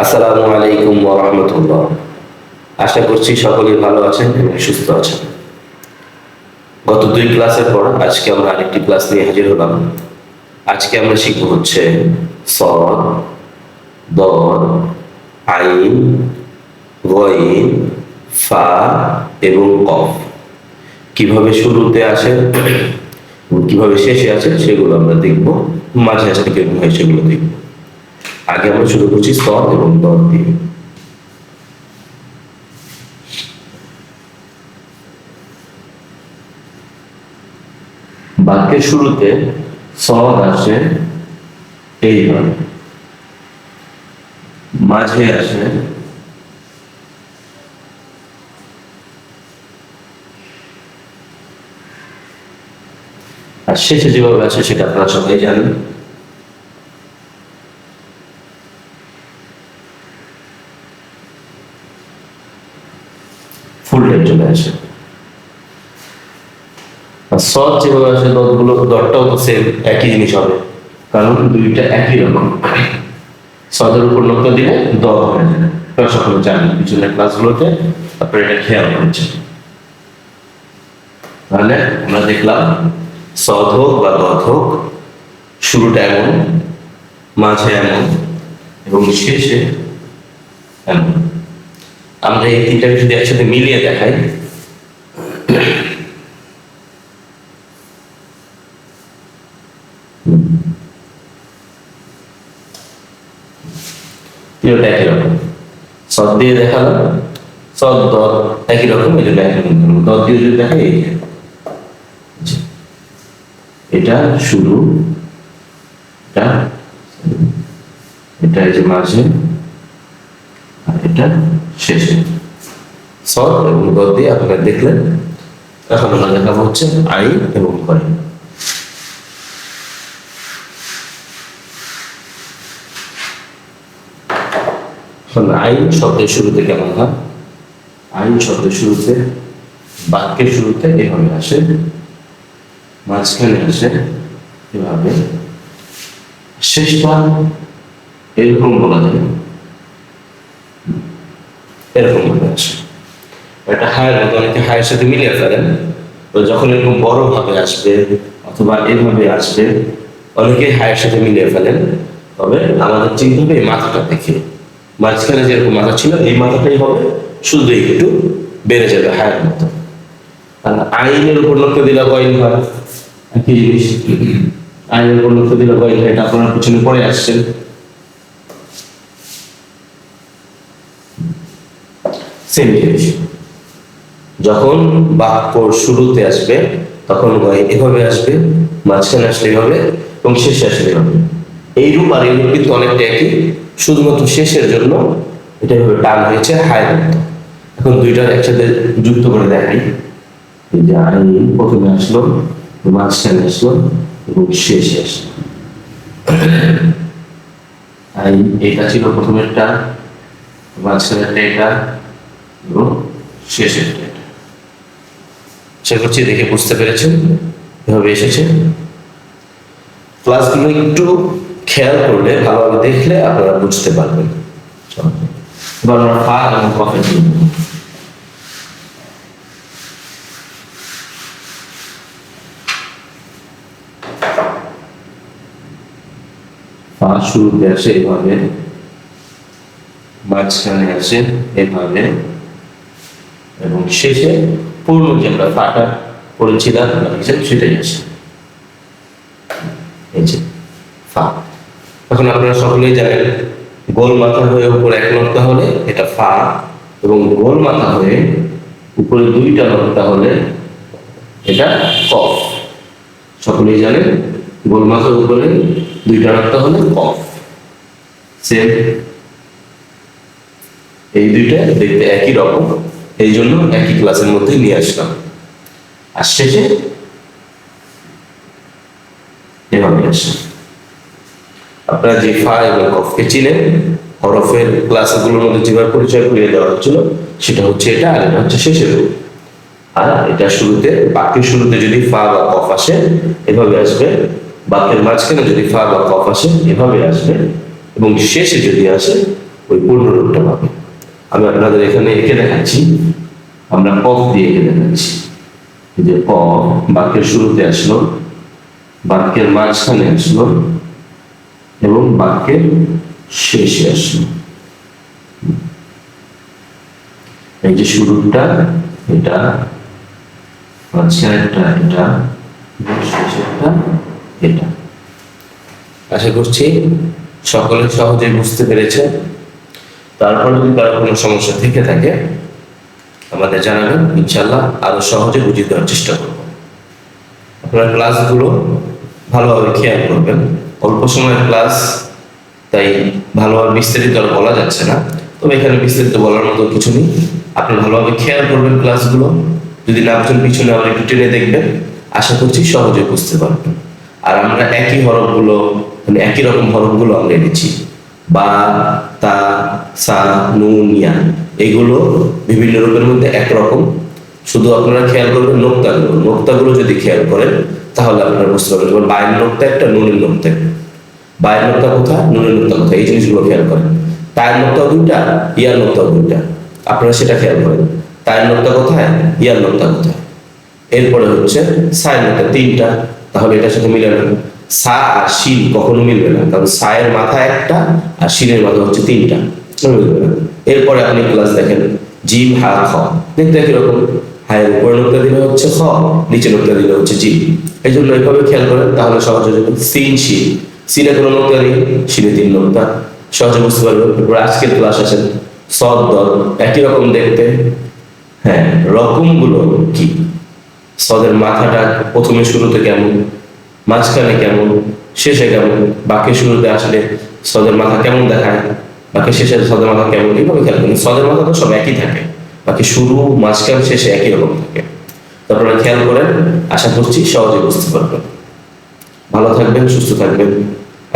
আসসালামু আলাইকুম ওয়া রাহমাতুল্লাহ। আশা করছি সকলেই ভালো আছেন এবং সুস্থ আছেন। গত 2 ক্লাসের পর আজকে আমরা আরেকটি ক্লাস নিয়ে হাজির হলাম। আজকে আমরা শিখব হচ্ছে সদ, দদ, আইন, গইন, ফা এবং কফ কিভাবে শুরুতে আসে এবং কিভাবে শেষে আসে সেগুলো আমরা দেখব। মাঝে আসতে কিরকম হয় সেগুলো দেখব। আগে আমরা শুরু করছি সদ এবং দদ দিয়ে। বাক্যের শুরুতে সদ আসে এইভাবে, মাঝে আসে আর শেষে যেভাবে আসে সেটা আপনারা সবাই জানেন। ফুল টাইম চলে আসে। আর সদ যেভাবে আসে দরটাও তো সেম, একই জিনিস হবে, কারণ দুইটা একই রকম। সদের উপর নোক্তা দিলে দদ হয়ে যায়। আপনারা সকলে জানেন, পিছনের ক্লাসগুলোতে আপনারা এটা খেয়াল করেছেন। তাহলে আমরা দেখলাম সদ হোক বা দদ হোক, শুরুটা এমন, মাঝে এমন এবং শেষে এমন। আমরা এই তিনটাকে যদি একসাথে মিলিয়ে দেখাই, তিনটা একই রকম। সদ দিয়ে দেখালাম, সদ দদ একই রকম, এই জন্য একই রকম। দদ দিয়ে যদি দেখাই, এটা শুরু, এটা এই যে মাঝে, আর এটা শেষে। সদ এবং দদ দিয়ে আপনারা দেখলেন। এখন আমরা দেখাবো হচ্ছে আইন এবং গইন। আইন শব্দের শুরুতে কেমন হয়? আইন শব্দের শুরুতে, বাক্যের শুরুতে এভাবে আসে, মাঝখানে আসে এভাবে, শেষটা এরকম বলা যায়, এরকম ভাবে আসে। এটা হায়ের মতো, অনেকে হায়ের সাথে মিলিয়ে ফেলেন। তো যখন এরকম বড় ভাবে আসবে অথবা এভাবে আসবে, অনেকে হায়ের সাথে মিলিয়ে ফেলেন। তবে আমাদের চিন্তা হবে এই মাথাটা দেখে, মাঝখানে যেরকম মাথা ছিল এই মাথাটাই হবে, শুধু একটু বেড়ে যাবে হায়ের মতো। আর আইনের উপর লক্ষ্য দিলে গইন হয়, একই জিনিস। আইনের উপর লক্ষ্য দিলে গইন হয়, এটা আপনারা পিছনে পড়ে আসছেন। সেম জিনিস। যখন বাক্য শুরুতে আসবে তখন গইন এভাবে আসবে, মাঝখানে আসলে এভাবে এবং শেষে আসলে এভাবে। এই রূপ আর এই রূপ কিন্তু অনেকটা একই, শুধুমাত্র শেষের জন্য এটা এভাবে টান হয়েছে হায়ের মতো। এখন দুইটার একসাথে যুক্ত করে দেখাই। এই যে আইন প্রথমে আসলো, মাঝখানে আসলো এবং শেষে আসলো। আইন এটা ছিল প্রথমেরটা, মাঝখানেরটা এটা এবং শেষেরটা এটা। আশা করছি দেখে বুঝতে পেরেছেন এভাবে এসেছে। ক্লাসগুলো একটু খেয়াল করলে, ভালোভাবে দেখলে আপনারা বুঝতে পারবেন। এবার আমরা ফা এবং কফের জন্য ফা শুরুতে আসে এভাবে, মাঝখানে আসে এভাবে এবং শেষে পূর্ণ যে আমরা ফাটা পড়েছিলাম সেটাই আসে, এই যে ফা। এখন আপনারা সকলেই জানেন, গোল মাথা হয়ে উপরে এক নোক্তা হলে এটা ফা, এবং গোল মাথা হয়ে উপরে দুইটা নোক্তা হলে এটা কফ। সকলেই জানেন, গোল মাথার উপরে দুইটা নোক্তা হলে কফ। সেম, এই দুইটা দেখতে একই রকম, এই জন্য একই ক্লাসের মধ্যে নিয়ে আসলাম। আর শেষে এভাবে আসে। আপনারা যে ফা এবং কফকে চিনেন, হরফের ক্লাসগুলোর মধ্যে যেভাবে পরিচয় করিয়ে দেওয়া হচ্ছিল সেটা হচ্ছে এটা, আর এটা হচ্ছে শেষের রূপ। আর এটা শুরুতে, বাক্যের শুরুতে যদি ফা বা কফ আসে এভাবে আসবে, বাক্যের মাঝখানে যদি ফা বা কফ আসে এভাবে আসবে, এবং শেষে যদি আসে ওই পূর্ণ রূপটা পাবে। আমি আপনাদের এখানে এঁকে দেখাচ্ছি, আমরা কফ দিয়ে এঁকে দেখাচ্ছি। এই যে ক বাক্যের শুরুতে আসলো, বাক্যের মাঝখানে আসলো এবং বাক্যের শেষে আসলো। এই যে শুরুটা এটা, মাঝখানেরটা এটা, শেষেরটা এটা। আশা করছি সকলে সহজে বুঝতে পেরেছে। তারপরে যদি কারো কোনো সমস্যা থেকে থাকে আমাদের জানাবেন, ইনশাল্লাহ আরো সহজে বুঝিয়ে দেওয়ার চেষ্টা করব। আপনারা ক্লাসগুলো ভালোভাবে খেয়াল করবেন। অল্প সময়ের ক্লাস, তাই ভালোভাবে বিস্তারিত আর বলা যাচ্ছে না, তবে এখানে বিস্তারিত বলার মতো কিছু নেই। আপনি ভালোভাবে খেয়াল করবেন ক্লাসগুলো, যদি না বুঝেন পিছনে আবার একটু টেনে দেখবেন, আশা করছি সহজে বুঝতে পারবেন। আর আমরা একই হরফগুলো, মানে একই রকম হরফগুলো আমরা এনেছি, বা, তা, সা, নুন, ইয়া, এগুলো বিভিন্ন রূপের মধ্যে একরকম। শুধু আপনারা খেয়াল করবেন নোক্তাগুলো যদি খেয়াল করেন তাহলে আপনারা বুঝতে পারবেন। যেমন বায়ের নোক্তা একটা, নুনের নোক্তা একটা। বায়ের নোক্তা কোথায়, নুনের নোক্তা কোথায়, এই জিনিসগুলো খেয়াল করেন। তায়ের নোক্তা দুইটা, ইয়ার নোক্তা দুইটা, আপনারা সেটা খেয়াল করেন। তায়ের নোক্তা কোথায়, ইয়ার নোক্তা কোথায়। এরপরে হচ্ছে সায়ের নোক্তা তিনটা, তাহলে এটার সাথে মিলে না। সা আর শিল কখনো মিলবে না, কারণ সায়ের মাথা একটা আর শিলের মাথা হচ্ছে তিনটা, মিলবে না। এরপরে আপনি ক্লাস দেখেন জিম, হা, খ, দেখতে একই রকম। হায়ের উপরে নোক্তা দিলে হচ্ছে খ, নিচে নোক্তা দিলে হচ্ছে জিম। এই জন্য এইভাবে খেয়াল করেন, তাহলে সহজে যাবে। সিন, শিল, সিনে কোনো নোক্তা নেই, শিলে তিন নোক্তা, সহজে বুঝতে পারবেন। এরপর আজকের ক্লাস আছেন সদ, দল, একই রকম দেখতে। হ্যাঁ, রকমগুলো কি, সদের মাথাটা প্রথমে শুরুতে কেমন, মাঝখানে কেমন, শেষে কেমন, বাক্যের শুরুতে আসলে সদের মাথা কেমন দেখায়, বাকি শেষে সদের মাথা কেমন, এইভাবে খেয়াল করেন। সদের মাথা তো সব একই থাকে, বাকি শুরু, মাঝখান, শেষে একই রকম থাকে। তারপরে খেয়াল করেন, আশা করছি সহজে বুঝতে পারবেন। ভালো থাকবেন, সুস্থ থাকবেন।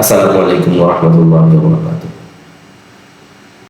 আসসালামু আলাইকুম ওয়া রাহমাতুল্লাহি ওয়া বারাকাতুহু।